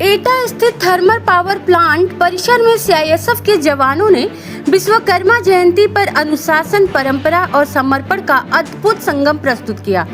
एटा स्थित thermal power plant परिसर में सीआईएसएफ के जवानों ने विश्वकर्मा जयंती पर अनुशासन, परंपरा और समर्पण का अद्भुत संगम प्रस्तुत किया।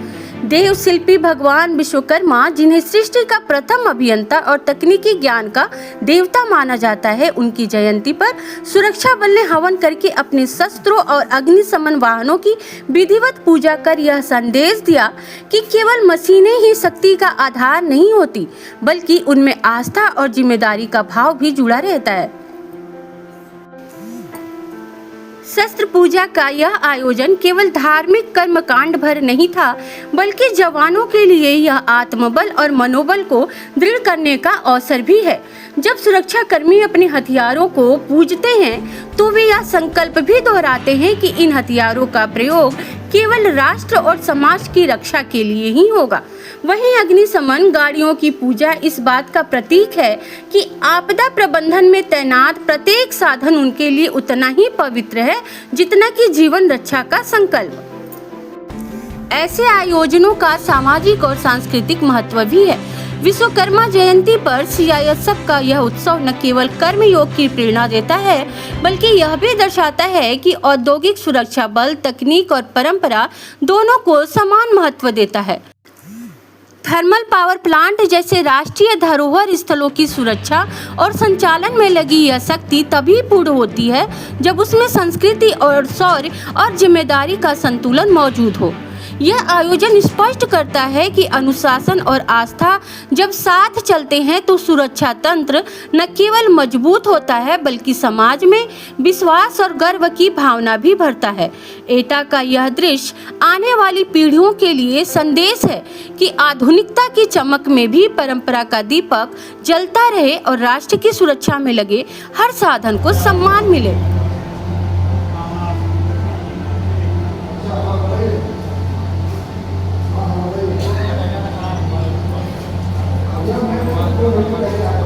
देव शिल्पी भगवान विश्वकर्मा, जिन्हें सृष्टि का प्रथम अभियंता और तकनीकी ज्ञान का देवता माना जाता है, उनकी जयंती पर सुरक्षा बल ने हवन करके अपने शस्त्रों और अग्निशमन वाहनों की विधिवत पूजा कर यह संदेश दिया कि केवल मशीनें ही शक्ति का आधार नहीं होती, बल्कि उनमें आस्था और जिम्मेदारी का भाव भी जुड़ा रहता है। शस्त्र पूजा का यह आयोजन केवल धार्मिक कर्मकांड भर नहीं था, बल्कि जवानों के लिए यह आत्मबल और मनोबल को दृढ़ करने का अवसर भी है। जब सुरक्षा कर्मी अपने हथियारों को पूजते हैं तो वे यह संकल्प भी दोहराते हैं कि इन हथियारों का प्रयोग केवल राष्ट्र और समाज की रक्षा के लिए ही होगा। वहीं अग्निशमन गाड़ियों की पूजा इस बात का प्रतीक है कि आपदा प्रबंधन में तैनात प्रत्येक साधन उनके लिए उतना ही पवित्र है जितना कि जीवन रक्षा का संकल्प। ऐसे आयोजनों का सामाजिक और सांस्कृतिक महत्व भी है। विश्वकर्मा जयंती पर सीआईएसएफ का यह उत्सव न केवल कर्मयोग की प्रेरणा देता है, बल्कि यह भी दर्शाता है कि औद्योगिक सुरक्षा बल तकनीक और परंपरा दोनों को समान महत्व देता है। थर्मल पावर प्लांट जैसे राष्ट्रीय धरोहर स्थलों की सुरक्षा और संचालन में लगी यह शक्ति तभी पूर्ण होती है जब उसमें संस्कृति और शौर्य और जिम्मेदारी का संतुलन मौजूद हो। यह आयोजन स्पष्ट करता है कि अनुशासन और आस्था जब साथ चलते हैं तो सुरक्षा तंत्र न केवल मजबूत होता है, बल्कि समाज में विश्वास और गर्व की भावना भी भरता है। एटा का यह दृश्य आने वाली पीढ़ियों के लिए संदेश है कि आधुनिकता की चमक में भी परंपरा का दीपक जलता रहे और राष्ट्र की सुरक्षा में लगे हर साधन को सम्मान मिले। Gracias.